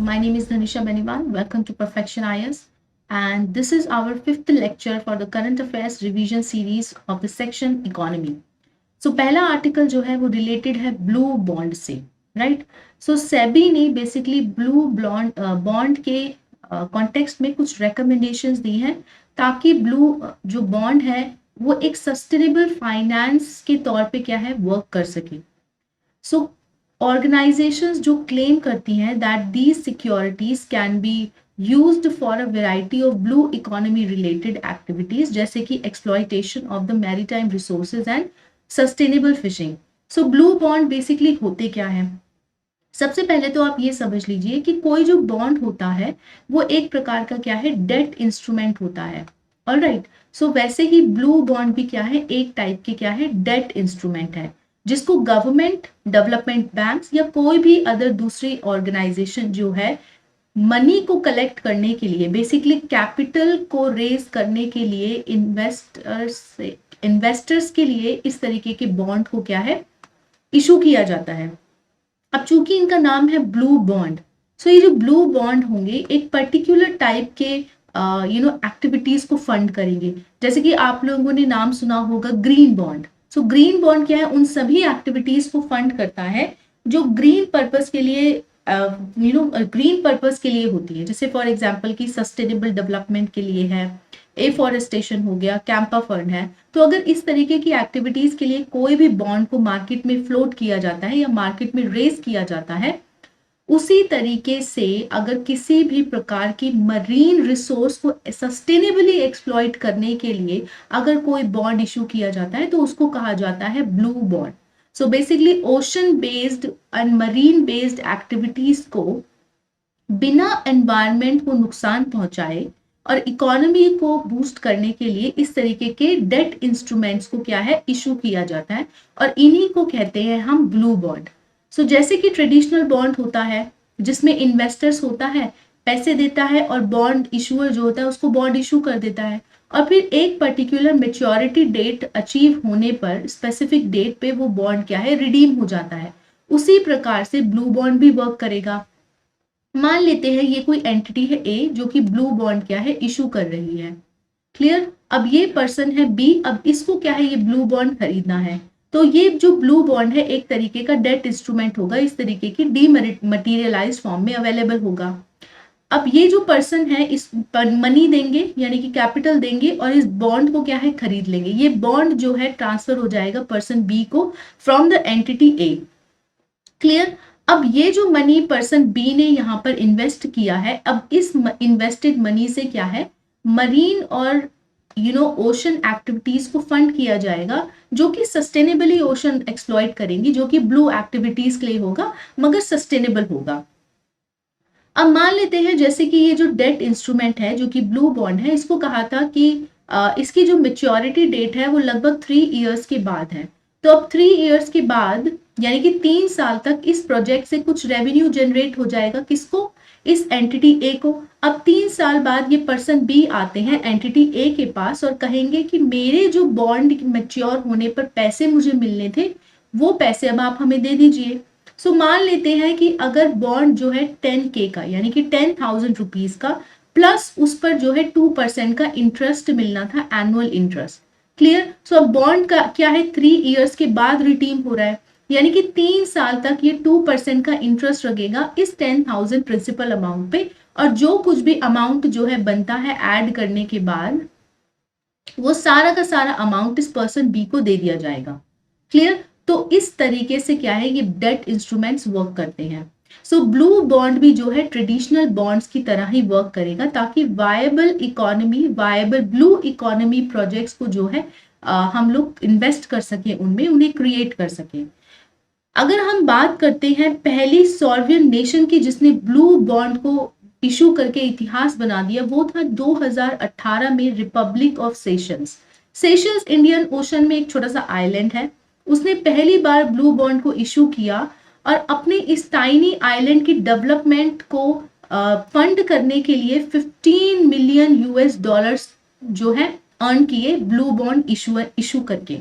My name is Dhanisha Beniwan. Welcome to Perfection IS. And this is our fifth lecture for the current affairs revision series of the section economy. So पहला article जो है वो related है blue bond से, right? सो सेबी ने basically blue bond के context में कुछ रिकमेंडेशंस दी हैं ताकि ब्लू जो बॉन्ड है वो एक सस्टेनेबल फाइनेंस के तौर पे क्या है वर्क कर सके. सो ऑर्गेनाइजेशंस जो क्लेम करती हैं that these securities can be used for a variety of blue economy related activities जैसे कि exploitation of the maritime resources and sustainable fishing. So blue bond basically होते क्या है? सबसे पहले तो आप ये समझ लीजिए कि कोई जो बॉन्ड होता है वो एक प्रकार का क्या है, डेट इंस्ट्रूमेंट होता है. ऑलराइट, सो वैसे ही ब्लू बॉन्ड भी क्या है, एक टाइप के क्या है, डेट इंस्ट्रूमेंट है जिसको गवर्नमेंट, डेवलपमेंट बैंक्स या कोई भी अदर दूसरी ऑर्गेनाइजेशन जो है मनी को कलेक्ट करने के लिए, बेसिकली कैपिटल को रेज करने के लिए इन्वेस्टर्स के लिए इस तरीके के बॉन्ड को क्या है, इशू किया जाता है. अब चूंकि इनका नाम है ब्लू बॉन्ड, सो ये जो ब्लू बॉन्ड होंगे एक पर्टिकुलर टाइप के एक्टिविटीज को फंड करेंगे. जैसे कि आप लोगों ने नाम सुना होगा green bond. So green bond क्या है, उन सभी एक्टिविटीज को फंड करता है जो ग्रीन पर्पस के लिए ग्रीन पर्पस के लिए होती है. जैसे फॉर एग्जांपल की सस्टेनेबल डेवलपमेंट के लिए है, एफॉरेस्टेशन हो गया, कैंपा फंड है. तो अगर इस तरीके की एक्टिविटीज के लिए कोई भी बॉन्ड को मार्केट में फ्लोट किया जाता है या मार्केट में रेज किया जाता है, उसी तरीके से अगर किसी भी प्रकार की मरीन रिसोर्स को सस्टेनेबली एक्सप्लॉइट करने के लिए अगर कोई बॉन्ड इशू किया जाता है तो उसको कहा जाता है blue bond. So basically ocean based and marine based activities को बिना एनवायरनमेंट को नुकसान पहुंचाए और इकोनॉमी को बूस्ट करने के लिए इस तरीके के डेट इंस्ट्रूमेंट्स को क्या है, इशू किया जाता है और इन्हीं को कहते हैं हम ब्लू बॉन्ड. सो जैसे कि ट्रेडिशनल बॉन्ड होता है जिसमें इन्वेस्टर्स होता है, पैसे देता है और बॉन्ड इशूअर जो होता है उसको बॉन्ड इशू कर देता है और फिर एक पर्टिकुलर मेच्योरिटी डेट अचीव होने पर स्पेसिफिक डेट पे वो बॉन्ड क्या है, रिडीम हो जाता है. उसी प्रकार से ब्लू बॉन्ड भी वर्क करेगा. मान लेते हैं ये कोई एंटिटी है ए जो कि ब्लू बॉन्ड क्या है, इशू कर रही है. क्लियर? अब ये पर्सन है बी, अब इसको क्या है, ये ब्लू बॉन्ड खरीदना है. तो ये जो ब्लू बॉन्ड है एक तरीके का डेट इंस्ट्रूमेंट होगा, इस तरीके की डीमटेरियलाइज्ड फॉर्म में अवेलेबल होगा. अब ये जो पर्सन है इस पर मनी देंगे यानी कि कैपिटल देंगे और इस बॉन्ड को क्या है, खरीद लेंगे. ये बॉन्ड जो है ट्रांसफर हो जाएगा पर्सन बी को from the entity A. Clear? अब ये जो मनी पर्सन बी ने यहाँ पर इन्वेस्ट किया है, अब इस इन्वेस्टेड मनी से क्या है, मरीन और ओशन एक्टिविटीज को फंड किया जाएगा जो कि सस्टेनेबली ओशन एक्सप्लॉइट करेंगी, जो कि ब्लू एक्टिविटीज के लिए होगा मगर सस्टेनेबल होगा. अब मान लेते हैं जैसे कि ये जो डेट इंस्ट्रूमेंट है जो कि ब्लू बॉन्ड है, इसको कहा था कि इसकी जो मेच्योरिटी डेट है वो लगभग 3 इयर्स के बाद है. तो अब 3 इयर्स के बाद यानी कि 3 साल तक इस प्रोजेक्ट से कुछ रेवेन्यू जनरेट हो जाएगा. किसको? इस एंटिटी ए को. अब 3 साल बाद ये पर्सन बी आते हैं एंटिटी ए के पास और कहेंगे कि मेरे जो बॉन्ड मैच्योर होने पर पैसे मुझे मिलने थे वो पैसे अब आप हमें दे दीजिए. सो मान लेते हैं कि अगर बॉन्ड जो है 10K का यानी कि 10,000 रुपीज का प्लस उस पर जो है 2% का इंटरेस्ट मिलना था, एनुअल इंटरेस्ट. क्लियर? सो अब बॉन्ड का क्या है, 3 इयर्स के बाद रिडीम हो रहा है यानी कि 3 साल तक ये 2% का इंटरेस्ट लगेगा इस 10,000 प्रिंसिपल अमाउंट पे और जो कुछ भी अमाउंट जो है बनता है ऐड करने के बाद वो सारा का सारा अमाउंट इस पर्सन बी को दे दिया जाएगा. क्लियर? तो इस तरीके से क्या है, ये डेट इंस्ट्रूमेंट्स वर्क करते हैं. सो ब्लू बॉन्ड भी जो है ट्रेडिशनल बॉन्ड्स की तरह ही वर्क करेगा ताकि viable economy, viable blue economy projects को जो है हम लोग इन्वेस्ट कर सके, उनमें उन्हें क्रिएट कर सके. अगर हम बात करते हैं पहली सॉवरेन नेशन की जिसने ब्लू बॉन्ड को इशू करके इतिहास बना दिया, वो था 2018 में Republic of sessions. Sessions Indian ocean में एक छोटा सा आइलैंड है. उसने पहली बार ब्लू बॉन्ड को इशू किया और अपने इस टाइनी आइलैंड की डेवलपमेंट को फंड करने के लिए 15 मिलियन यूएस डॉलर्स जो है अर्न किए ब्लू बॉन्ड इशू करके.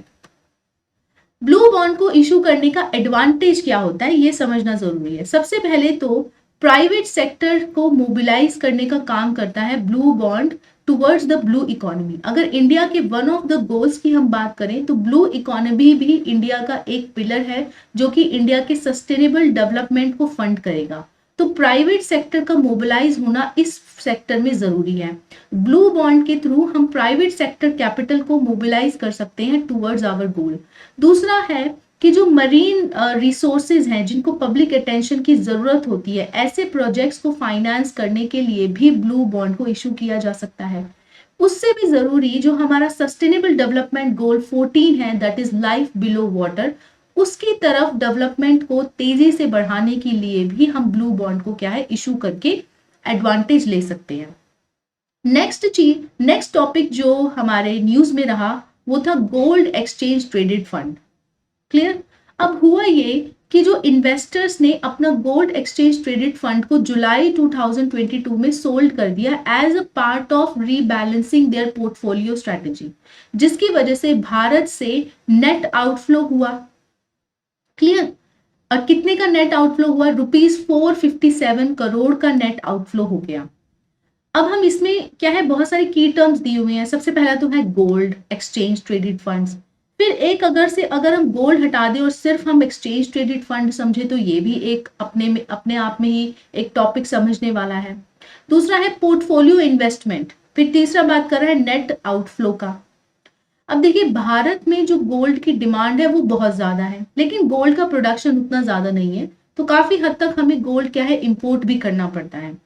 ब्लू बॉन्ड को इशू करने का एडवांटेज क्या होता है ये समझना जरूरी है. सबसे पहले तो प्राइवेट सेक्टर को मोबिलाइज करने का काम करता है blue bond towards the blue economy. अगर इंडिया के वन ऑफ द गोल्स की हम बात करें तो ब्लू इकोनॉमी भी इंडिया का एक पिलर है जो कि इंडिया के सस्टेनेबल डेवलपमेंट को फंड करेगा। तो प्राइवेट सेक्टर का मोबिलाइज होना इस सेक्टर में जरूरी है। ब्लू बॉन्ड के थ्रू हम प्राइवेट सेक्टर कैपिटल को मोबिलाइज कर सकते हैं टुवर्ड्स आवर गोल। दूसरा है कि जो मरीन रिसोर्सेज हैं जिनको पब्लिक अटेंशन की जरूरत होती है, ऐसे प्रोजेक्ट्स को फाइनेंस करने के लिए भी ब्लू बॉन्ड को इशू किया जा सकता है। उससे भी जरूरी जो हमारा सस्टेनेबल डेवलपमेंट गोल 14 है, that is life below water, उसकी तरफ डेवलपमेंट को तेजी से बढ़ाने के लिए भी हम ब्लू बॉन्ड को क्या है इशू करके एडवांटेज ले सकते हैं। नेक्स्ट टॉपिक जो हमारे न्यूज में रहा वो था gold exchange traded fund. Clear. अब हुआ ये कि जो इन्वेस्टर्स ने अपना गोल्ड एक्सचेंज ट्रेडेड फंड को जुलाई 2022 में सोल्ड कर दिया as a part of rebalancing their portfolio strategy, जिसकी वजह से भारत से नेट आउटफ्लो हुआ। क्लियर। और कितने का नेट आउटफ्लो हुआ? ₹457 करोड़ का नेट आउटफ्लो हो गया। अब हम इसमें क्या है, बहुत सारे की टर्म्स दिए हुए हैं। सबसे पहला तो है गोल्ड एक्सचेंज ट्रेडेड फंड्स। फिर एक अगर हम गोल्ड हटा दें और सिर्फ हम एक्सचेंज ट्रेडेड फंड समझे तो ये भी एक अपने आप में ही एक टॉपिक समझने वाला है। दूसरा है पोर्टफोलियो इन्वेस्टमेंट। फिर तीसरा बात कर रहा है नेट आउटफ्लो का। अब देखिए, भारत में जो गोल्ड की डिमांड है वो बहुत ज्यादा है, लेकिन गोल्ड का प्रोडक्शन उतना ज्यादा नहीं है, तो काफी हद तक हमें गोल्ड क्या है इंपोर्ट भी करना पड़ता है।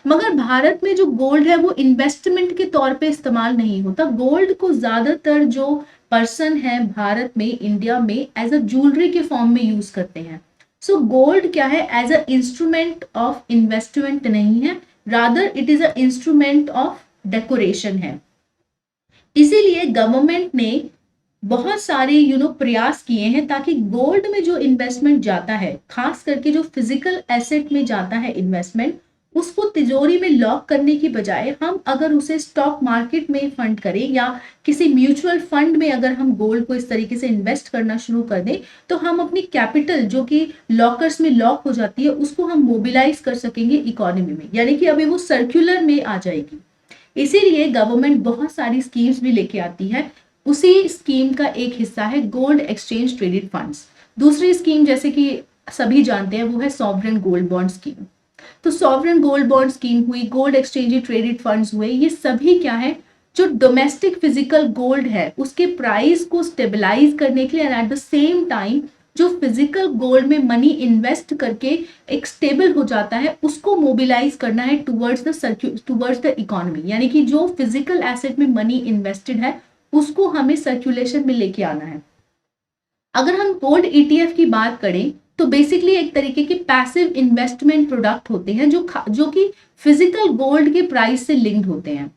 मगर भारत में जो गोल्ड है वो इन्वेस्टमेंट के तौर पे इस्तेमाल नहीं होता। गोल्ड को ज्यादातर जो पर्सन है भारत में, इंडिया में, एज अ ज्वेलरी के फॉर्म में यूज करते हैं। सो गोल्ड क्या है, as a instrument of investment नहीं है, rather it is a instrument of decoration है। इसीलिए गवर्नमेंट ने बहुत सारे प्रयास किए हैं ताकि गोल्ड में जो इन्वेस्टमेंट जाता है, खास करके जो फिजिकल एसेट में जाता है इन्वेस्टमेंट, उसको तिजोरी में लॉक करने की बजाय हम अगर उसे स्टॉक मार्केट में फंड करें या किसी म्यूचुअल फंड में अगर हम गोल्ड को इस तरीके से इन्वेस्ट करना शुरू कर दें, तो हम अपनी कैपिटल जो कि लॉकर्स में लॉक हो जाती है उसको हम मोबिलाइज कर सकेंगे इकोनॉमी में, यानी कि अभी वो सर्कुलर में आ जाएगी। इसीलिए गवर्नमेंट बहुत सारी स्कीम्स भी लेके आती है। उसी स्कीम का एक हिस्सा है गोल्ड एक्सचेंज ट्रेडेड फंड्स। दूसरी स्कीम जैसे कि सभी जानते हैं वो है सॉवरेन गोल्ड बॉन्ड स्कीम। तो सॉवरेन गोल्ड बॉन्ड स्कीम हुई, गोल्ड एक्सचेंज ट्रेडेड फंड्स हुए, ये सभी क्या है, जो डोमेस्टिक फिजिकल गोल्ड है उसके प्राइस को स्टेबलाइज करने के लिए and at the same time जो फिजिकल गोल्ड में मनी इन्वेस्ट करके एक स्टेबल हो जाता है उसको मोबिलाइज करना है टुवर्ड्स द इकोनॉमी, यानी कि जो फिजिकल एसेट में मनी इन्वेस्टेड है उसको हमें सर्कुलेशन में लेके आना है। अगर हम गोल्ड ETF की बात करें तो बेसिकली एक तरीके के पैसिव इन्वेस्टमेंट प्रोडक्ट होते हैं जो कि फिजिकल गोल्ड के प्राइस से लिंक्ड होते हैं।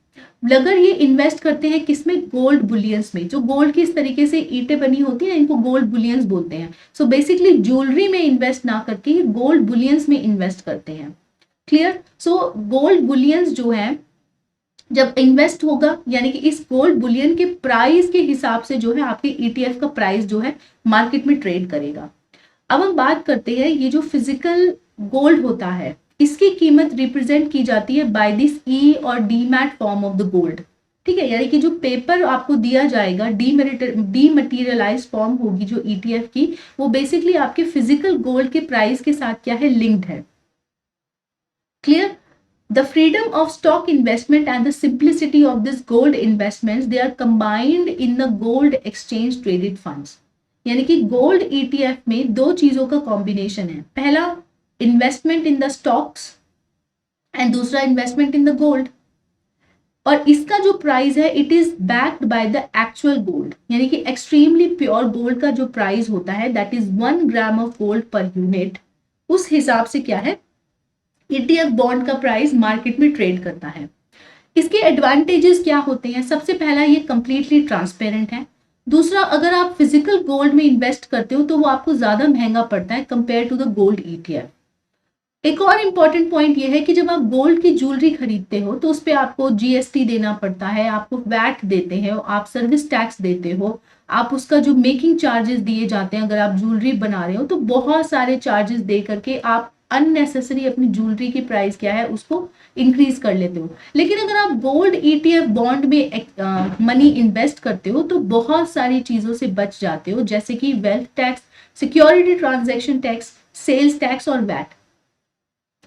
अगर ये इन्वेस्ट करते हैं किसमें, गोल्ड बुलियंस में। जो गोल्ड की इस तरीके से ईंटें बनी होती है इनको गोल्ड बुलियंस बोलते हैं। सो बेसिकली ज्वेलरी में इन्वेस्ट ना करके गोल्ड बुलियंस में इन्वेस्ट करते हैं। क्लियर। सो गोल्ड बुलियंस जो है जब इन्वेस्ट होगा, यानी कि इस गोल्ड बुलियन के प्राइस के हिसाब से जो है आपके ETF का प्राइस जो है मार्केट में ट्रेड करेगा। अब हम बात करते हैं ये जो फिजिकल गोल्ड होता है इसकी कीमत रिप्रेजेंट की जाती है बाय दिस E और demat form of the gold. ठीक है, यानी कि जो पेपर आपको दिया जाएगा डीमटेरियलाइज फॉर्म होगी जो ETF की, वो बेसिकली आपके फिजिकल गोल्ड के प्राइस के साथ क्या है, लिंक्ड है। Clear. The freedom of stock investment and the simplicity of this gold investments, they are combined in the gold exchange traded funds. यानी कि गोल्ड ETF में दो चीजों का कॉम्बिनेशन है, पहला investment in the stocks and दूसरा इन्वेस्टमेंट इन द गोल्ड। और इसका जो प्राइस है it is backed by the actual gold, यानी कि एक्सट्रीमली प्योर गोल्ड का जो प्राइस होता है that is 1 gram of gold per unit, उस हिसाब से क्या है ETF बॉन्ड का प्राइस मार्केट में ट्रेड करता है। इसके एडवांटेजेस क्या होते हैं? सबसे पहला ये कंप्लीटली ट्रांसपेरेंट है। दूसरा, अगर आप फिजिकल गोल्ड में इन्वेस्ट करते हो तो वो आपको ज्यादा महंगा पड़ता है compare to the gold ETF। एक और इंपॉर्टेंट पॉइंट ये है कि जब आप गोल्ड की ज्वेलरी खरीदते हो तो उस पर आपको GST देना पड़ता है, आपको वैट देते हैं, आप सर्विस टैक्स देते हो, आप उसका जो मेकिंग चार्जेस दिए जाते हैं अगर आप ज्वेलरी बना रहे हो, तो बहुत सारे चार्जेस दे करके आप अननेसेसरी अपनी ज्वेलरी की प्राइस क्या है उसको इंक्रीज कर लेते हो। लेकिन अगर आप गोल्ड ETF बॉन्ड में मनी इन्वेस्ट करते हो तो बहुत सारी चीजों से बच जाते हो, जैसे कि wealth tax, security transaction tax, sales tax और वैट।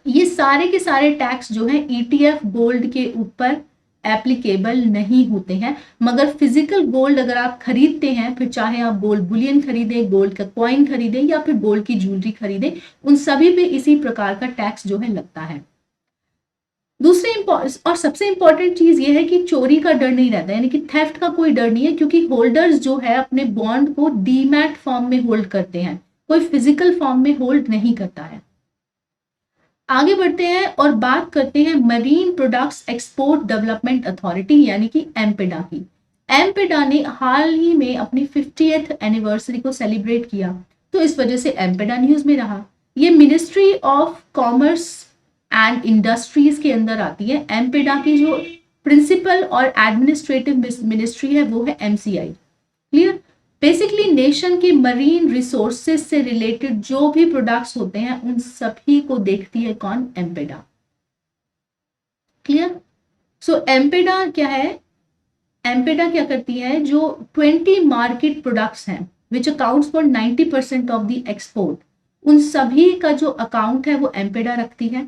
ये सारे के सारे टैक्स जो है ETF गोल्ड के ऊपर एप्लीकेबल नहीं होते हैं। मगर फिजिकल गोल्ड अगर आप खरीदते हैं, फिर चाहे आप गोल्ड बुलियन खरीदें, गोल्ड का कॉइन खरीदें या फिर गोल्ड की ज्वेलरी खरीदें, उन सभी पे इसी प्रकार का टैक्स जो है लगता है। दूसरी और सबसे इंपॉर्टेंट चीज ये है कि चोरी का डर नहीं रहता, यानी कि थेफ्ट का कोई डर नहीं है, क्योंकि होल्डर्स जो है अपने बॉन्ड को डीमैट फॉर्म में होल्ड करते हैं, कोई फिजिकल फॉर्म में होल्ड नहीं करता है। आगे बढ़ते हैं और बात करते हैं marine products export development authority यानी कि एम्पेडा की। एम्पेडा ने हाल ही में अपनी 50th एनिवर्सरी को सेलिब्रेट किया, तो इस वजह से एम्पेडा न्यूज में रहा। ये ministry of commerce and industries के अंदर आती है। एम्पेडा की जो प्रिंसिपल और एडमिनिस्ट्रेटिव मिनिस्ट्री है वो है MCI। क्लियर? बेसिकली नेशन के मरीन रिसोर्सेज से रिलेटेड जो भी प्रोडक्ट्स होते हैं उन सभी को देखती है कौन? एम्पेडा। क्लियर? सो एम्पेडा क्या है? एम्पेडा क्या करती है, जो 20 मार्केट प्रोडक्ट्स हैं which accounts for 90% of the export, उन सभी का जो अकाउंट है वो एम्पेडा रखती है।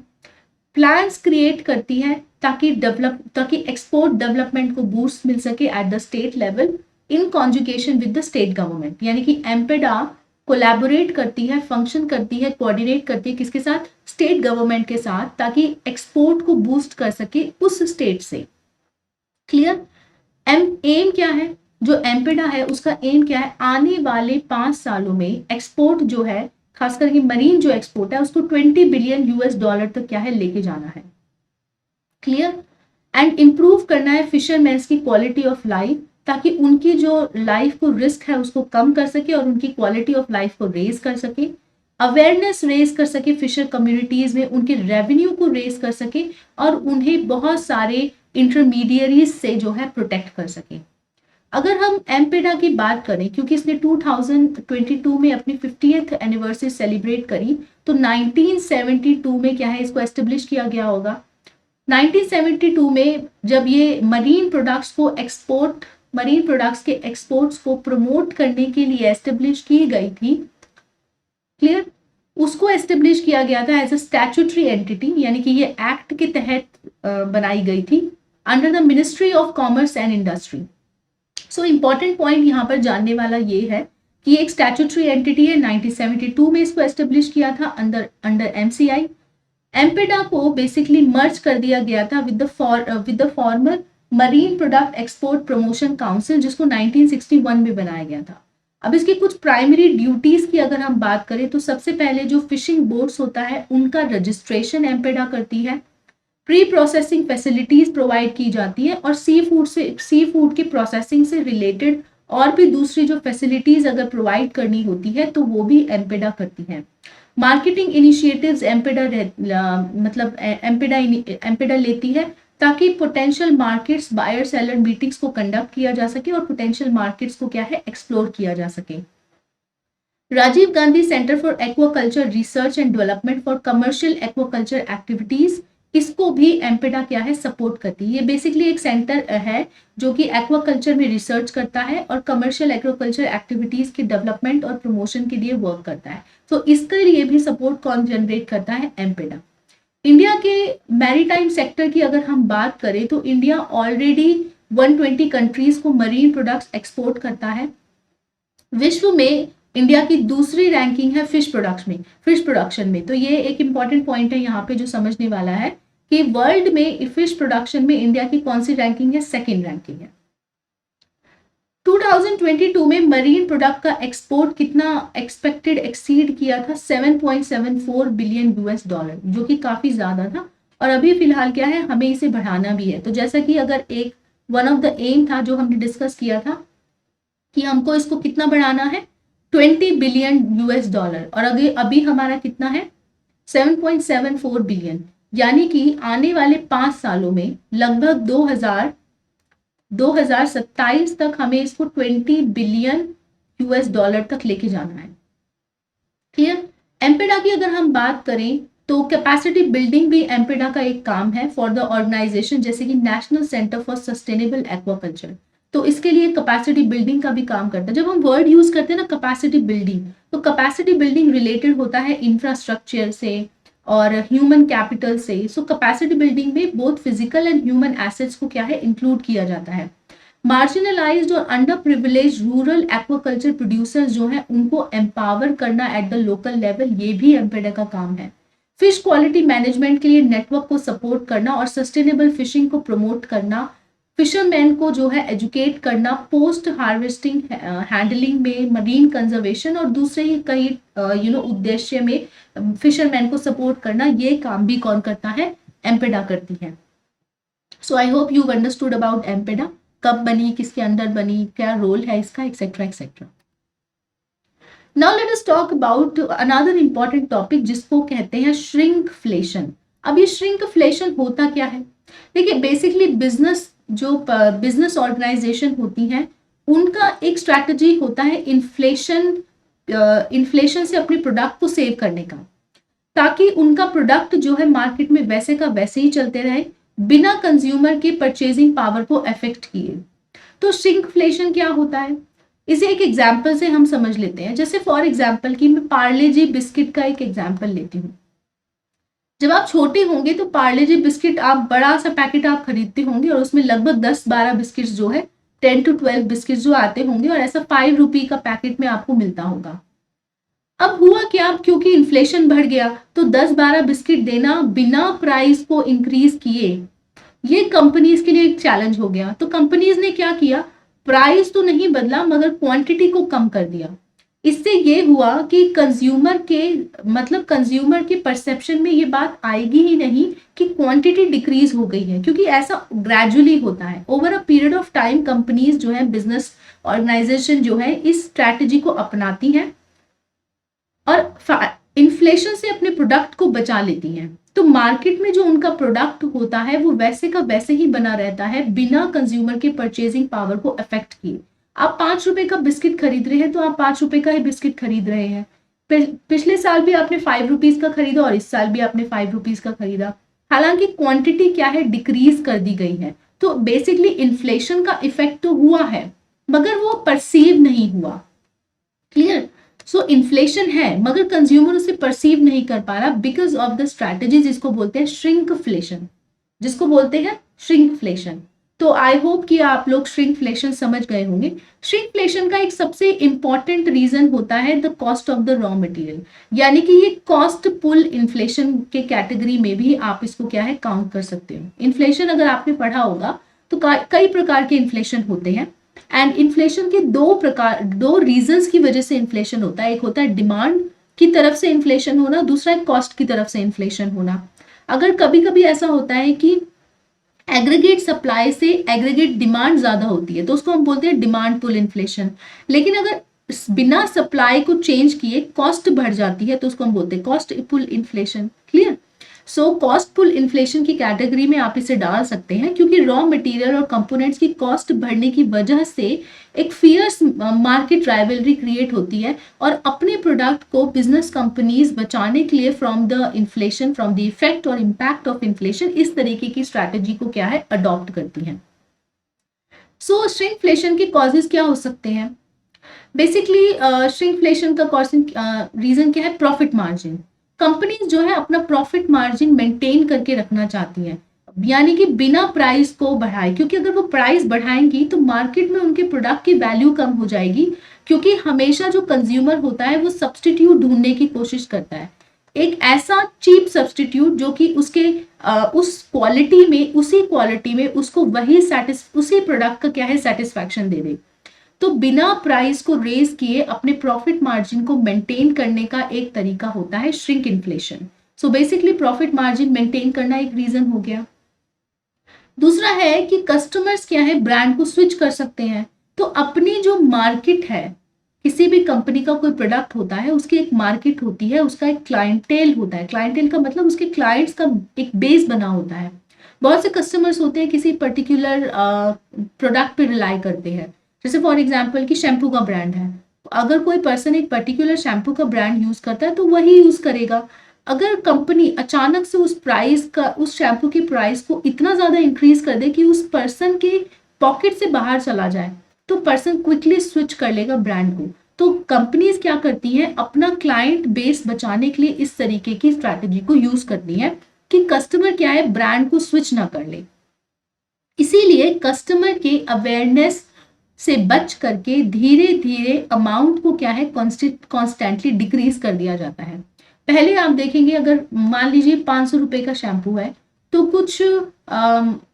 प्लान्स क्रिएट करती है ताकि एक्सपोर्ट डेवलपमेंट को बूस्ट मिल सके at the state level in conjugation with the state government. यानी कि एम्पेडा कोलैबोरेट करती है, फंक्शन करती है, कोऑर्डिनेट करती है किसके साथ? स्टेट गवर्नमेंट के साथ, ताकि एक्सपोर्ट को बूस्ट कर सके उस स्टेट से। क्लियर? एम क्या है? जो एम्पेडा है उसका एम क्या है? आने वाले 5 सालों में एक्सपोर्ट जो है, खास करके मरीन जो एक्सपोर्ट है, उसको $20 बिलियन तक क्या है लेके जाना है। क्लियर? एंड इंप्रूव करना है फिशरमैन्स की क्वालिटी ऑफ लाइफ, ताकि उनकी जो लाइफ को रिस्क है उसको कम कर सके और उनकी क्वालिटी ऑफ लाइफ को रेज कर सके, अवेयरनेस रेज कर सके फिशर कम्युनिटीज में, उनके रेवेन्यू को रेज कर सके और उन्हें बहुत सारे इंटरमीडियरीज से जो है प्रोटेक्ट कर सके। अगर हम एम्पेडा की बात करें, क्योंकि इसने 2022 में अपनी 50th एनिवर्सरी सेलिब्रेट करी, तो 1972 में क्या है इसको एस्टेब्लिश किया गया होगा। 1972 में जब ये मरीन प्रोडक्ट्स के एक्सपोर्ट्स को प्रमोट करने के लिए एस्टेब्लिश की गई थी। क्लियर? उसको एस्टेब्लिश किया गया था एज अ स्टैट्यूटरी एंटिटी, यानी कि ये एक्ट के तहत बनाई गई थी under the ministry of commerce and industry. So important point यहाँ पर जानने वाला ये है कि एक स्टैट्यूटरी एंटिटी है, 1972 में इसको एस्टेब्लिश किया था अंडर MCI। एम्पेडा को बेसिकली मर्ज कर दिया गया था with the former marine product export promotion council, जिसको 1961 में बनाया गया था। अब इसकी कुछ प्राइमरी ड्यूटीज की अगर हम बात करें तो सबसे पहले जो फिशिंग बोट्स होता है उनका रजिस्ट्रेशन एम्पेडा करती है, प्री प्रोसेसिंग फैसिलिटीज प्रोवाइड की जाती है और सी फूड की प्रोसेसिंग से रिलेटेड और भी दूसरी जो फैसिलिटीज अगर प्रोवाइड करनी होती है तो वो भी एम्पेडा करती है। मार्केटिंग इनिशिएटिव्स एम्पेडा लेती है ताकि potential markets buyer seller meetings को कंडक्ट किया जा सके और पोटेंशियल मार्केट्स को क्या है एक्सप्लोर किया जा सके। Rajiv Gandhi centre for aquaculture research and development for commercial aquaculture activities, इसको भी एम्पेडा क्या है सपोर्ट करती है। ये बेसिकली एक सेंटर है जो कि एक्वाकल्चर में रिसर्च करता है और कमर्शियल एक्वाकल्चर एक्टिविटीज के डेवलपमेंट और प्रमोशन के लिए वर्क करता है। तो इसके लिए भी सपोर्ट कौन जनरेट करता है? एम्पेडा। इंडिया के मैरीटाइम सेक्टर की अगर हम बात करें तो इंडिया ऑलरेडी 120 कंट्रीज को मरीन प्रोडक्ट्स एक्सपोर्ट करता है। विश्व में इंडिया की दूसरी रैंकिंग है फिश प्रोडक्शन में। तो ये एक इंपॉर्टेंट पॉइंट है यहाँ पे जो समझने वाला है कि वर्ल्ड में फिश प्रोडक्शन में इंडिया की कौन सी रैंकिंग है? सेकेंड रैंकिंग है। 2022 में मरीन प्रोडक्ट का एक्सपोर्ट कितना एक्सपेक्टेड एक्सीड किया था? $7.74 बिलियन, जो कि काफी ज्यादा था। और अभी फिलहाल क्या है, हमें इसे बढ़ाना भी है। तो जैसा कि अगर एक वन ऑफ द एम था जो हमने डिस्कस किया था कि हमको इसको कितना बढ़ाना है, $20 बिलियन और अभी हमारा कितना है? 7.74 बिलियन। यानी कि आने वाले 5 सालों में लगभग 2027 तक हमें इसको $20 बिलियन तक लेके जाना है। क्लियर? एम्पेडा की अगर हम बात करें तो कैपेसिटी बिल्डिंग भी एम्पेडा का एक काम है फॉर द ऑर्गेनाइजेशन, जैसे कि national centre for sustainable aquaculture, तो इसके लिए कैपेसिटी बिल्डिंग का भी काम करता है। जब हम वर्ड यूज करते हैं ना कैपेसिटी बिल्डिंग, तो कैपेसिटी बिल्डिंग रिलेटेड होता है इंफ्रास्ट्रक्चर से और ह्यूमन कैपिटल से। सो कैपेसिटी बिल्डिंग में both physical and human assets को क्या है इंक्लूड किया जाता है। मार्जिनलाइज्ड और under privilege rural aquaculture producers जो है उनको एम्पावर करना एट द लोकल लेवल, ये भी एम्पेडा का काम है। फिश क्वालिटी मैनेजमेंट के लिए नेटवर्क को सपोर्ट करना और सस्टेनेबल फिशिंग को प्रमोट करना, फिशरमैन को जो है एजुकेट करना पोस्ट हार्वेस्टिंग हैंडलिंग में, मरीन कंजर्वेशन और दूसरे ही कई उद्देश्य में फिशरमैन को सपोर्ट करना, ये काम भी कौन करता है, एम्पेडा करती है। So I hope you understood about MPEDA, कब बनी, किसके अंडर बनी, क्या रोल है इसका, etcetera etcetera. Now let us talk about another important topic जिसको कहते हैं श्रिंकफ्लेशन। अब ये श्रिंकफ्लेशन होता क्या है? देखिए बेसिकली बिजनेस ऑर्गेनाइजेशन होती हैं उनका एक स्ट्रैटेजी होता है इन्फ्लेशन से अपने प्रोडक्ट को सेव करने का, ताकि उनका प्रोडक्ट जो है मार्केट में वैसे का वैसे ही चलते रहे बिना कंज्यूमर की परचेजिंग पावर को अफेक्ट किए। तो श्रिंकफ्लेशन क्या होता है, इसे एक एग्जाम्पल से हम समझ लेते हैं। जैसे फॉर एग्जाम्पल कि मैं पार्ले जी बिस्किट का एक एग्जाम्पल लेती हूँ। जब आप छोटे होंगे तो पार्ले जी बिस्किट आप बड़ा सा पैकेट आप खरीदते होंगे और उसमें लगभग 10-12 बिस्किट्स जो है 10 to 12 बिस्किट्स जो आते होंगे और ऐसा 5 रुपये का पैकेट में आपको मिलता होगा। अब हुआ क्या, क्योंकि इन्फ्लेशन बढ़ गया तो 10-12 बिस्किट देना बिना प्राइस को इंक्रीज किए ये कंपनीज के लिए एक चैलेंज हो गया। तो कंपनीज ने क्या किया, प्राइस तो नहीं बदला मगर क्वांटिटी को कम कर दिया। इससे ये हुआ कि कंज्यूमर के परसेप्शन में ये बात आएगी ही नहीं कि क्वांटिटी डिक्रीज हो गई है, क्योंकि ऐसा ग्रेजुअली होता है over a period of time. Companies जो है, बिजनेस ऑर्गेनाइजेशन जो है, इस स्ट्रैटेजी को अपनाती हैं और इन्फ्लेशन से अपने प्रोडक्ट को बचा लेती हैं। तो मार्केट में जो उनका प्रोडक्ट होता है वो वैसे का वैसे ही बना रहता है बिना कंज्यूमर के परचेजिंग पावर को अफेक्ट किए। आप 5 रुपए का बिस्किट खरीद रहे हैं तो आप 5 रुपए का ही बिस्किट खरीद रहे हैं। पिछले साल भी आपने 5 रुपीज का खरीदा और इस साल भी आपने 5 रुपीज का खरीदा, हालांकि क्वांटिटी क्या है, डिक्रीज कर दी गई है। तो बेसिकली इन्फ्लेशन का इफेक्ट तो हुआ है मगर वो परसीव नहीं हुआ। क्लियर? सो इन्फ्लेशन है मगर कंज्यूमर उसे परसीव नहीं कर पा रहा बिकॉज ऑफ द स्ट्रैटेजी जिसको बोलते हैं श्रिंकफ्लेशन। तो आई होप कि आप लोग श्रिंकफ्लेशन समझ गए होंगे। श्रिंकफ्लेशन का एक सबसे इंपॉर्टेंट रीजन होता है the cost of the raw material, यानी कि ये कॉस्ट पुल इन्फ्लेशन के कैटेगरी में भी आप इसको क्या है काउंट कर सकते हो। इन्फ्लेशन अगर आपने पढ़ा होगा तो कई प्रकार के इन्फ्लेशन होते हैं एंड इन्फ्लेशन के दो रीजंस की वजह से इन्फ्लेशन होता है। एक होता है डिमांड की तरफ से इन्फ्लेशन होना, दूसरा है कॉस्ट की तरफ से इन्फ्लेशन होना। अगर कभी कभी ऐसा होता है कि एग्रीगेट सप्लाई से एग्रीगेट डिमांड ज्यादा होती है तो उसको हम बोलते हैं डिमांड पुल इन्फ्लेशन। लेकिन अगर बिना सप्लाई को चेंज किए कॉस्ट बढ़ जाती है तो उसको हम बोलते हैं cost pull inflation. Clear? So cost pull inflation की कैटेगरी में आप इसे डाल सकते हैं क्योंकि रॉ मटेरियल और कंपोनेंट्स की कॉस्ट बढ़ने की वजह से एक फियर्स मार्केट राइवलरी क्रिएट होती है और अपने प्रोडक्ट को बिजनेस कंपनीज बचाने के लिए फ्रॉम द इफेक्ट और इम्पैक्ट ऑफ इन्फ्लेशन इस तरीके की स्ट्रैटेजी को क्या है अडॉप्ट करती हैं। सो श्रिंकफ्लेशन के कॉजेज क्या हो सकते हैं? बेसिकली श्रिंकफ्लेशन का रीजन क्या है? Profit margin. कंपनीज जो है अपना प्रॉफिट मार्जिन मेंटेन करके रखना चाहती हैं, यानी कि बिना प्राइस को बढ़ाए, क्योंकि अगर वो प्राइस बढ़ाएंगी तो मार्केट में उनके प्रोडक्ट की वैल्यू कम हो जाएगी, क्योंकि हमेशा जो कंज्यूमर होता है वो सब्सटीट्यूट ढूंढने की कोशिश करता है, एक ऐसा चीप सब्सटीट्यूट जो कि उसके उसी क्वालिटी में उसको उसी प्रोडक्ट का क्या है सेटिस्फैक्शन दे दे। तो बिना प्राइस को रेज किए अपने प्रॉफिट मार्जिन को मेंटेन करने का एक तरीका होता है shrink inflation. So basically profit margin maintain करना एक रीजन हो गया। दूसरा है कि कस्टमर्स क्या है ब्रांड को स्विच कर सकते हैं। तो अपनी जो मार्केट है, किसी भी कंपनी का कोई प्रोडक्ट होता है उसकी एक मार्केट होती है, उसका एक क्लाइंटेल होता है। क्लाइंटेल का मतलब उसके क्लाइंट्स का एक बेस बना होता है। बहुत से कस्टमर्स होते हैं किसी पर्टिकुलर प्रोडक्ट पे रिलाई करते हैं। जैसे फॉर एग्जाम्पल कि शैम्पू का ब्रांड है, अगर कोई पर्सन एक पर्टिकुलर शैम्पू का ब्रांड यूज करता है तो वही यूज करेगा। अगर कंपनी अचानक से उस शैम्पू की प्राइस को इतना ज्यादा इंक्रीज कर दे कि उस पर्सन के पॉकेट से बाहर चला जाए, तो पर्सन क्विकली स्विच कर लेगा ब्रांड को। तो कंपनीज क्या करती हैं, अपना क्लाइंट बेस बचाने के लिए इस तरीके की स्ट्रैटेजी को यूज करती है कि कस्टमर क्या है, ब्रांड को स्विच ना कर ले। इसीलिए कस्टमर के अवेयरनेस से बच करके धीरे धीरे अमाउंट को क्या है, कॉन्स्टेंटली डिक्रीज कर दिया जाता है। पहले आप देखेंगे, अगर मान लीजिए 500 रुपए का शैम्पू है, तो कुछ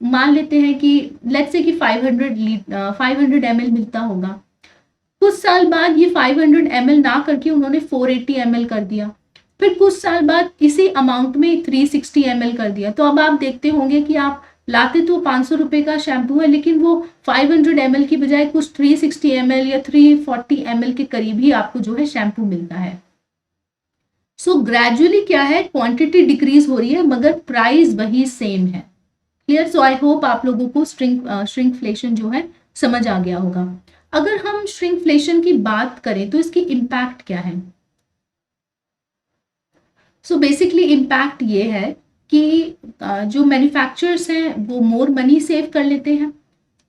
मान लेते हैं कि लेट्स से कि 500 ml मिलता होगा। कुछ साल बाद ये 500 ml ना करके उन्होंने 480 ml कर दिया, फिर कुछ साल बाद इसी अमाउंट में 360 ml कर दिया। तो अब आप देखते होंगे कि आप लाते तो 500 रुपए का शैम्पू है, लेकिन वो 500 ml की बजाय कुछ 360 ml या 340 ml के करीब ही आपको जो है शैम्पू मिलता है। सो ग्रेजुअली क्या है, क्वांटिटी डिक्रीज हो रही है मगर प्राइस वही सेम है। क्लियर? सो आई होप आप लोगों को श्रिंकफ्लेशन जो है समझ आ गया होगा। अगर हम श्रिंकफ्लेशन की बात करें तो इसकी इम्पैक्ट क्या है? सो बेसिकली इम्पैक्ट ये है कि जो मैन्युफैक्चरर्स हैं वो मोर मनी सेव कर लेते हैं।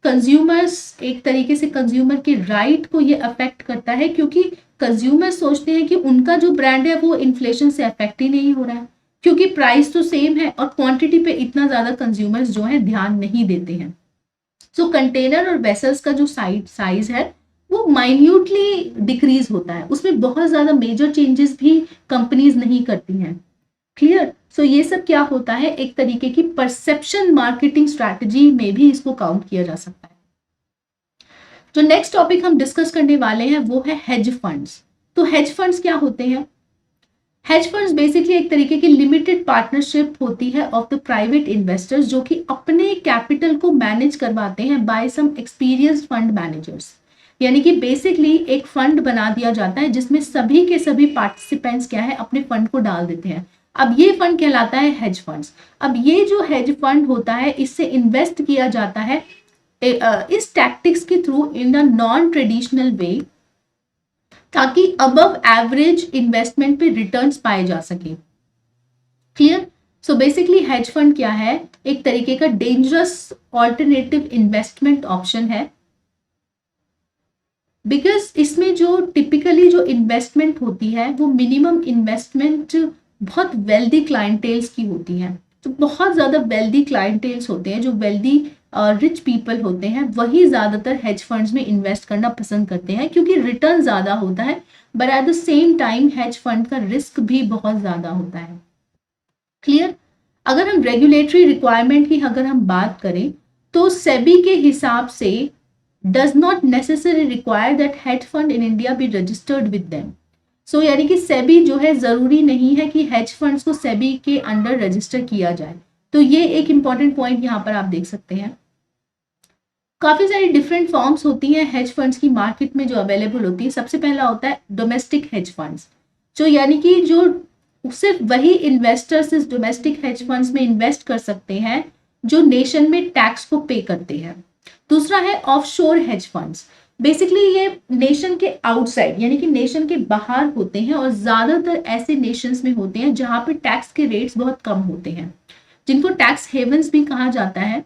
कंज्यूमर्स, एक तरीके से कंज्यूमर के राइट को ये अफेक्ट करता है, क्योंकि कंज्यूमर सोचते हैं कि उनका जो ब्रांड है वो इन्फ्लेशन से अफेक्ट ही नहीं हो रहा है, क्योंकि प्राइस तो सेम है और क्वांटिटी पे इतना ज्यादा कंज्यूमर्स जो है ध्यान नहीं देते हैं। सो कंटेनर और वेसल्स का जो साइज है वो माइन्यूटली डिक्रीज होता है, उसमें बहुत ज्यादा मेजर चेंजेस भी कंपनीज नहीं करती हैं। क्लियर? सो ये सब क्या होता है, एक तरीके की परसेप्शन मार्केटिंग स्ट्रैटेजी में भी इसको काउंट किया जा सकता है। जो नेक्स्ट टॉपिक हम डिस्कस करने वाले हैं वो है हेज फंड्स। तो हेज फंड्स क्या होते हैं? हेज फंड्स बेसिकली एक तरीके की लिमिटेड पार्टनरशिप होती है ऑफ द प्राइवेट इन्वेस्टर्स, जो कि अपने कैपिटल को मैनेज करवाते हैं बाय सम एक्सपीरियंस्ड फंड मैनेजर्स। यानी कि बेसिकली एक फंड बना दिया जाता है जिसमें सभी के सभी पार्टिसिपेंट्स क्या है, अपने फंड को डाल देते हैं। अब ये फंड कहलाता है हेज फंड्स। अब ये जो हेज फंड होता है, इससे इन्वेस्ट किया जाता है इस टैक्टिक्स के through in a non traditional way, ताकि अबव एवरेज इन्वेस्टमेंट पे रिटर्न्स पाए जा सके। Clear? So basically hedge fund क्या है, एक तरीके का डेंजरस ऑल्टरनेटिव इन्वेस्टमेंट ऑप्शन है, बिकॉज इसमें जो टिपिकली जो इन्वेस्टमेंट होती है वो मिनिमम इन्वेस्टमेंट बहुत वेल्दी क्लाइंटेल्स की होती है। तो बहुत ज्यादा वेल्दी क्लाइंटेल्स होते हैं, जो वेल्दी रिच पीपल होते हैं, वही ज्यादातर हेज फंड्स में इन्वेस्ट करना पसंद करते हैं, क्योंकि रिटर्न ज्यादा होता है, but at the same time hedge fund का रिस्क भी बहुत ज्यादा होता है। क्लियर? अगर हम रेगुलेटरी रिक्वायरमेंट की अगर हम बात करें तो सेबी के हिसाब से does not necessarily require that hedge fund in India be registered with them. So यानी कि सेबी जो है जरूरी नहीं है कि हेज फंड्स को सेबी के अंडर रजिस्टर किया जाए। तो ये एक इंपॉर्टेंट पॉइंट यहाँ पर आप देख सकते हैं। काफी सारी डिफरेंट फॉर्म्स होती हैं हेज फंड्स की मार्केट में जो अवेलेबल होती है। सबसे पहला होता है डोमेस्टिक हेज फंड्स, जो यानी कि जो सिर्फ वही इन्वेस्टर्स इस डोमेस्टिक हेज फंड्स में इन्वेस्ट कर सकते हैं जो नेशन में टैक्स को पे करते हैं। दूसरा है ऑफशोर हेज फंड्स। बेसिकली ये नेशन के आउटसाइड यानी कि नेशन के बाहर होते हैं और ज्यादातर ऐसे नेशंस में होते हैं जहां पे टैक्स के रेट्स बहुत कम होते हैं, जिनको टैक्स हेवंस भी कहा जाता है।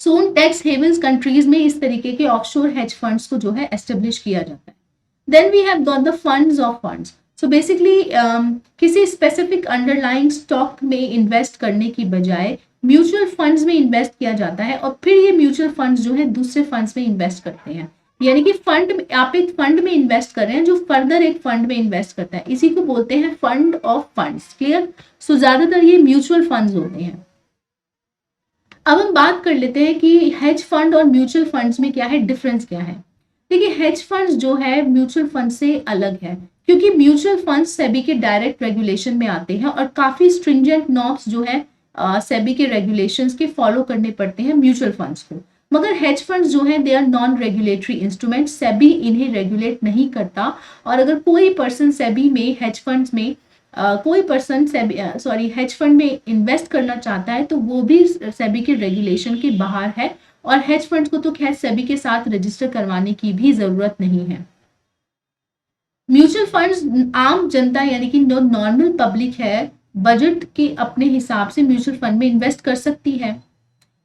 सो उन टैक्स हेवंस कंट्रीज में इस तरीके के ऑफशोर हेज फंड्स को जो है एस्टेब्लिश किया जाता है। Then we have got the funds of funds. So basically किसी स्पेसिफिक अंडरलाइंग स्टॉक में इन्वेस्ट करने की बजाय म्यूचुअल फंड्स में इन्वेस्ट किया जाता है और फिर ये म्यूचुअल फंड्स जो है दूसरे फंड्स में इन्वेस्ट करते हैं। यानी कि आप एक फंड में इन्वेस्ट कर रहे हैं जो फर्दर एक फंड में इन्वेस्ट करता है, इसी को बोलते हैं फंड ऑफ फंड्स। क्लियर? सो ज्यादातर ये म्यूचुअल फंड्स होते हैं। अब हम बात कर लेते हैं कि हेज फंड और म्यूचुअल फंड्स में क्या है, डिफरेंस क्या है। देखिए हेज फंड्स जो है म्यूचुअल फंड से अलग है, क्योंकि म्यूचुअल फंड्स सेबी के डायरेक्ट रेगुलेशन में आते हैं और काफी स्ट्रिंजेंट नॉर्म्स जो है सेबी के रेगुलेशंस के फॉलो करने पड़ते हैं म्यूचुअल फंड्स को। मगर हेज फंड्स जो है they are non regulatory instrument, SEBI इन्हें रेगुलेट नहीं करता। और अगर कोई पर्सन सेबी में हेज फंड्स में हेज फंड में इन्वेस्ट करना चाहता है तो वो भी सेबी के रेगुलेशन के बाहर है, और हेज फंड्स को तो खैर सेबी के साथ रजिस्टर करवाने की भी जरूरत नहीं है। म्यूचुअल फंड्स आम जनता यानी कि जो नॉर्मल पब्लिक है बजट के अपने हिसाब से म्यूचुअल फंड में इन्वेस्ट कर सकती है,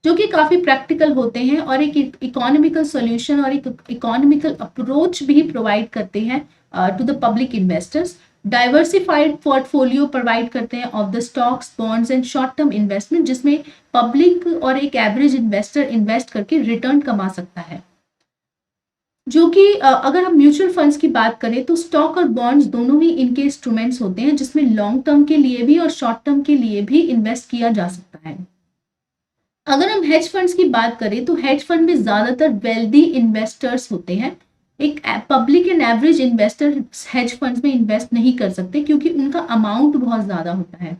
जो कि काफी प्रैक्टिकल होते हैं और एक इकोनॉमिकल सॉल्यूशन और एक इकोनॉमिकल अप्रोच भी प्रोवाइड करते हैं to the public investors. Diversified portfolio provide करते हैं of the stocks, bonds and short term investment, जिसमें पब्लिक और एक एवरेज इन्वेस्टर इन्वेस्ट करके रिटर्न कमा सकता है। जो कि अगर हम म्यूचुअल फंड्स की बात करें तो स्टॉक और बॉन्ड्स दोनों ही इनके इंस्ट्रूमेंट्स होते हैं, जिसमें लॉन्ग टर्म के लिए भी और शॉर्ट टर्म के लिए भी इन्वेस्ट किया जा सकता है। अगर हम हेज फंड्स की बात करें तो हेज फंड में ज्यादातर वेल्दी इन्वेस्टर्स होते हैं। एक public and average investor hedge funds में इन्वेस्ट नहीं कर सकते क्योंकि उनका अमाउंट बहुत ज्यादा होता है।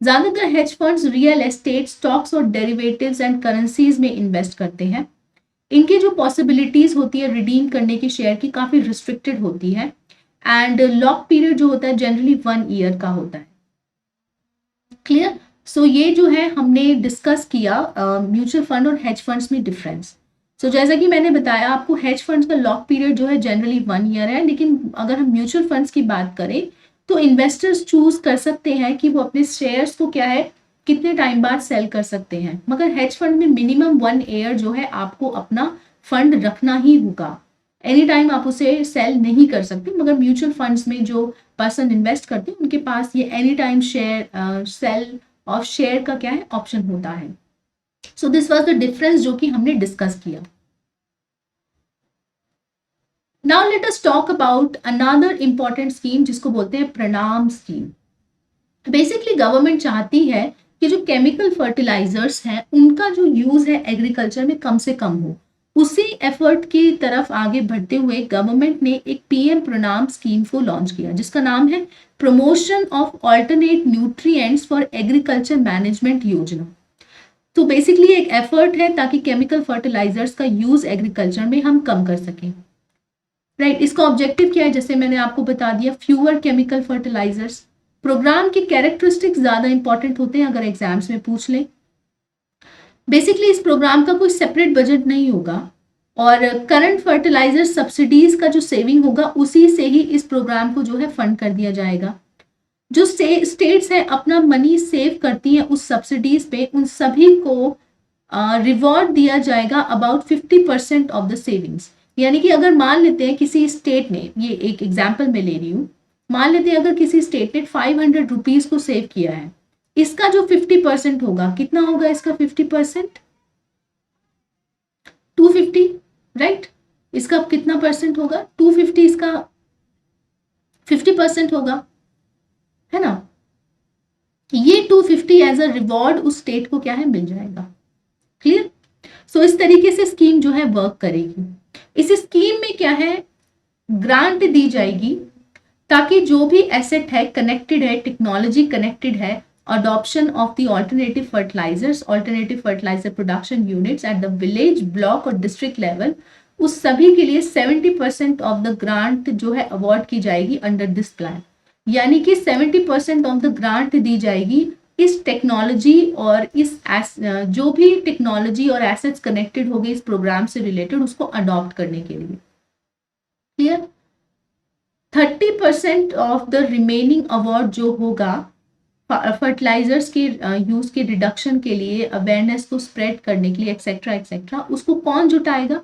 ज्यादातर hedge funds real estate, stocks और डेरिवेटिव्स एंड करेंसीज में इन्वेस्ट करते हैं। इनकी जो पॉसिबिलिटीज होती है रिडीम करने की शेयर की काफी रिस्ट्रिक्टेड होती है एंड लॉक पीरियड जो होता है जनरली 1 ईयर का होता है। क्लियर? सो ये जो है हमने डिस्कस किया म्यूचुअल फंड और हेज फंड्स में डिफरेंस। सो जैसा कि मैंने बताया आपको, हेज फंड्स का लॉक पीरियड जो है जनरली 1 ईयर है, लेकिन अगर हम म्यूचुअल फंड्स की बात करें तो इन्वेस्टर्स चूज कर सकते हैं कि वो अपने शेयर्स को क्या है कितने टाइम बाद सेल कर सकते हैं। मगर हेज फंड में मिनिमम 1 ईयर जो है आपको अपना फंड रखना ही होगा, एनी टाइम आप उसे सेल नहीं कर सकते। मगर म्यूचुअल फंड्स में जो पर्सन इन्वेस्ट करते हैं उनके पास ये any time share sale of share का क्या है ऑप्शन होता है। So this was the difference जो कि हमने डिस्कस किया। Now let us talk about another important scheme जिसको बोलते हैं प्रणाम स्कीम। बेसिकली गवर्नमेंट चाहती है कि जो केमिकल फर्टिलाइजर्स हैं उनका जो यूज है एग्रीकल्चर में कम से कम हो। उसी एफर्ट की तरफ आगे बढ़ते हुए गवर्नमेंट ने एक पीएम प्रणाम स्कीम को लॉन्च किया जिसका नाम है promotion of alternate nutrients for agriculture management योजना। तो बेसिकली एक एफर्ट है ताकि केमिकल फर्टिलाइजर्स का यूज एग्रीकल्चर में हम कम कर सकें। राइट, इसका ऑब्जेक्टिव क्या है जैसे मैंने आपको बता दिया, फ्यूअर केमिकल फर्टिलाइजर्स। प्रोग्राम के कैरेक्टरिस्टिक्स ज्यादा इंपॉर्टेंट होते हैं अगर एग्जाम्स में पूछ लें। बेसिकली इस प्रोग्राम का कोई सेपरेट बजट नहीं होगा और करंट फर्टिलाइजर सब्सिडीज का जो सेविंग होगा उसी से ही इस प्रोग्राम को जो है फंड कर दिया जाएगा। जो स्टेट्स हैं अपना मनी सेव करती हैं उस सब्सिडीज पे, उन सभी को रिवॉर्ड दिया जाएगा अबाउट 50% ऑफ द सेविंग्स। यानी कि अगर मान लेते हैं किसी स्टेट ने, ये एक एग्जाम्पल मैं ले रही हूँ, मान लेते हैं अगर किसी स्टेट ने 500 रुपीज को सेव किया है, इसका जो 50% होगा कितना होगा इसका 50%? 250, राइट? इसका कितना परसेंट होगा? 250, इसका 50% होगा, है ना? ये 250 एज अ रिवॉर्ड उस स्टेट को क्या है मिल जाएगा। क्लियर? सो इस तरीके से स्कीम जो है वर्क करेगी। इस स्कीम में क्या है, ग्रांट दी जाएगी ताकि जो भी एसेट है कनेक्टेड है, टेक्नोलॉजी कनेक्टेड है, adoption of the alternative fertilizer production units at the village, block और district level, उस सभी के लिए 70% ऑफ द ग्रांट जो है अवार्ड की जाएगी अंडर दिस प्लान। यानी कि 70% ऑफ द ग्रांट दी जाएगी इस टेक्नोलॉजी और इस जो भी टेक्नोलॉजी और एसेट्स कनेक्टेड हो गए इस प्रोग्राम से रिलेटेड उसको अडॉप्ट करने के लिए। Clear? 30% of the remaining award जो होगा फर्टिलाइजर्स के यूज के रिडक्शन के लिए, अवेयरनेस को स्प्रेड करने के लिए एक्सेट्रा एक्सेट्रा, उसको कौन जुटाएगा?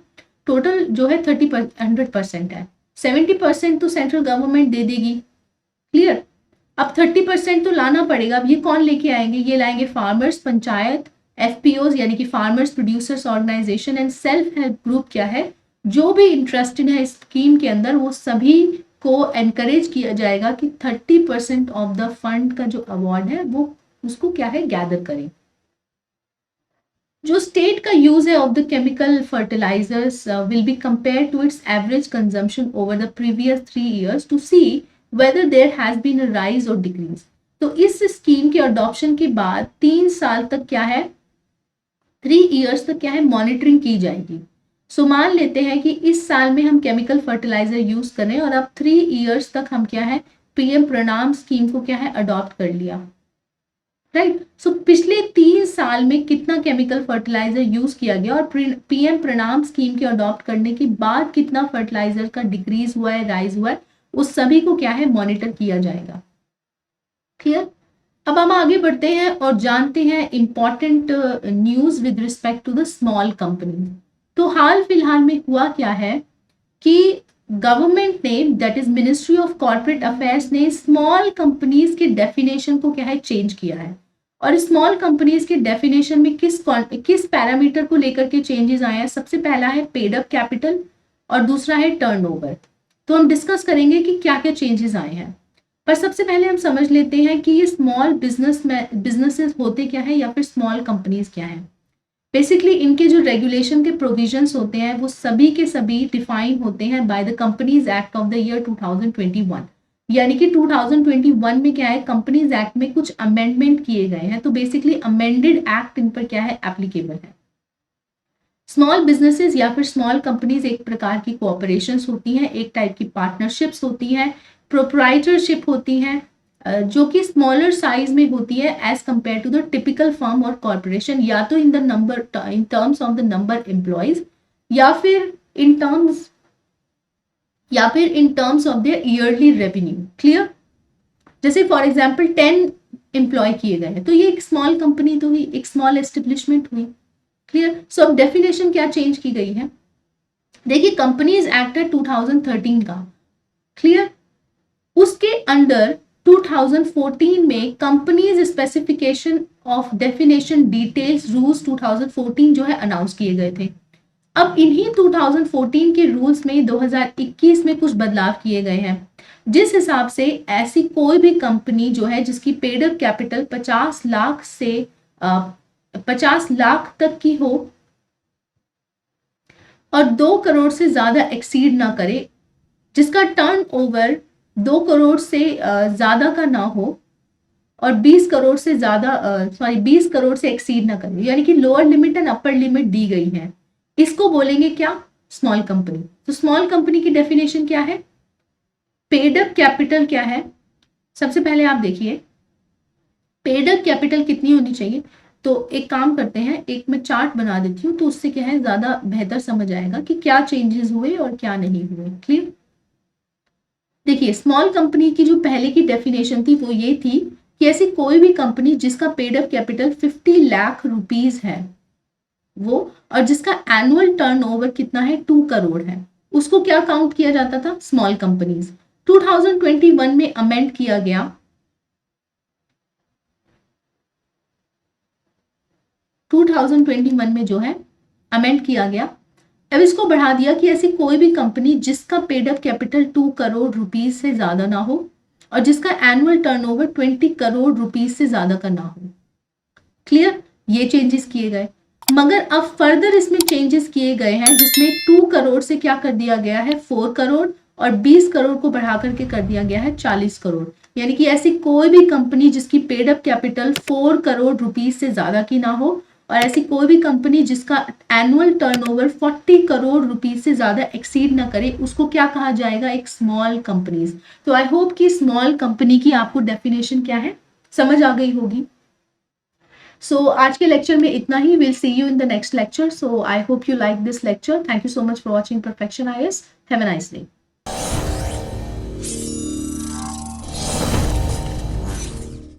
टोटल जो है 100% है, 70% तो सेंट्रल गवर्नमेंट दे देगी। क्लियर? अब 30% तो लाना पड़ेगा। अब ये कौन लेके आएंगे? ये लाएंगे फार्मर्स, पंचायत, एफपीओज यानी कि farmers producers organisation and self help group क्या है जो भी इंटरेस्टेड है इस स्कीम के अंदर, वो सभी को एनकरेज किया जाएगा कि 30% ऑफ द फंड का जो अवार्ड है वो उसको क्या है गैदर करें। जो स्टेट का यूज है of the chemical fertilisers will be compare to its average consumption over the previous 3 years to see whether there has been a rise और डिक्रीज। तो इस स्कीम के अडॉप्शन के बाद 3 साल तक क्या है, 3 years तक क्या है मॉनिटरिंग की जाएगी। सो मान लेते हैं कि इस साल में हम केमिकल फर्टिलाइजर यूज करें और अब 3 years तक हम क्या है पीएम प्रणाम स्कीम को क्या है अडॉप्ट कर लिया। राइट? सो पिछले 3 साल में कितना केमिकल फर्टिलाइजर यूज किया गया और पीएम प्रणाम स्कीम के अडॉप्ट करने के बाद कितना फर्टिलाइजर का डिक्रीज हुआ है, राइज हुआ है, उस सभी को क्या है, मॉनिटर किया जाएगा। क्लियर? अब हम आगे बढ़ते हैं और जानते हैं important news with respect to the small company. तो हाल फिलहाल में हुआ क्या है कि गवर्नमेंट ने, that is ministry of corporate affairs ने, स्मॉल कंपनीज के डेफिनेशन को क्या है, चेंज किया है। और स्मॉल कंपनीज के डेफिनेशन में किस पैरामीटर को लेकर के चेंजेस आए हैं? सबसे पहला है पेड अप कैपिटल और दूसरा है टर्नओवर। तो हम डिस्कस करेंगे कि क्या क्या चेंजेस आए हैं। पर सबसे पहले हम समझ लेते हैं कि ये स्मॉल बिजनेसेस होते क्या है, या फिर स्मॉल कंपनीज क्या है। बेसिकली इनके जो रेगुलेशन के प्रोविजंस होते हैं वो सभी के सभी डिफाइन होते हैं by the companies act of the year 2021। यानी कि 2021 में क्या है, कंपनीज एक्ट में कुछ अमेंडमेंट किए गए हैं। तो बेसिकली अमेंडेड एक्ट इन पर क्या है, एप्लीकेबल है। स्मॉल बिजनेसेस या फिर स्मॉल कंपनीज एक प्रकार की कोऑपरेशंस होती हैं, एक टाइप की पार्टनरशिप्स होती हैं, प्रोप्राइटरशिप होती हैं, जो कि स्मॉलर साइज में होती है as compare to the typical firm और कॉर्पोरेशन, या तो in terms of the number employees या फिर in terms of their yearly revenue. Clear? जैसे फॉर एग्जाम्पल 10 एम्प्लॉय किए गए हैं तो ये एक स्मॉल कंपनी तो हुई, एक स्मॉल एस्टेब्लिशमेंट हुई। क्लियर? सो अब डेफिनेशन क्या चेंज की गई है? देखिए कंपनीज एक्ट है 2013 का। क्लियर? उसके अंडर 2014 में companies specification of definition details rules 2014 जो है अनाउंस किए गए थे। अब इन्हीं 2014 के रूल्स में 2021 में कुछ बदलाव किए गए हैं, जिस हिसाब से ऐसी कोई भी कंपनी जो है जिसकी पेड अप कैपिटल 50 लाख से 50 लाख तक की हो और 2 करोड़ से ज्यादा एक्सीड ना करे, जिसका टर्नओवर 2 करोड़ से ज्यादा का ना हो और 20 करोड़ से ज्यादा 20 करोड़ से एक्सीड ना करे, यानी कि lower limit and upper limit दी गई है, इसको बोलेंगे क्या? Small company. तो स्मॉल कंपनी की डेफिनेशन क्या है? पेड अप कैपिटल क्या है? सबसे पहले आप देखिए पेड अप कैपिटल कितनी होनी चाहिए। तो एक काम करते हैं, एक मैं चार्ट बना देती हूँ, तो उससे क्या है ज्यादा बेहतर समझ आएगा कि क्या चेंजेस हुए और क्या नहीं हुए। क्लियर? देखिए स्मॉल कंपनी की जो पहले की डेफिनेशन थी वो ये थी कि ऐसी कोई भी कंपनी जिसका paid up capital 50 lakh rupees है वो, और जिसका एनुअल टर्नओवर कितना है, 2 करोड़ है, उसको क्या काउंट किया जाता था? Small companies. 2021 में अमेंड किया गया, 2021 में जो है अमेंड किया गया। अब इसको बढ़ा दिया कि ऐसी कोई भी कंपनी जिसका paid up capital 2 crore rupees से ज्यादा ना हो और जिसका एनुअल टर्नओवर 20 करोड़ रुपीज से ज्यादा का ना हो। क्लियर? ये चेंजेस किए गए, मगर अब फर्दर इसमें चेंजेस किए गए हैं जिसमें 2 करोड़ से क्या कर दिया गया है, 4 करोड़, और 20 करोड़ को बढ़ा करके कर दिया गया है 40 करोड़। यानी कि ऐसी कोई भी कंपनी जिसकी paid up capital 4 crore rupees से ज्यादा की ना हो और ऐसी कोई भी कंपनी जिसका एनुअल टर्नओवर 40 करोड़ रुपीज से ज्यादा एक्सीड ना करे, उसको क्या कहा जाएगा? एक स्मॉल कंपनीज। तो आई होप कि स्मॉल कंपनी की आपको डेफिनेशन क्या है समझ आ गई होगी। सो आज के लेक्चर में इतना ही। Will see you in the next lecture. So I hope you like this lecture. Thank you so much for watching perfection IAS। Have a nice day.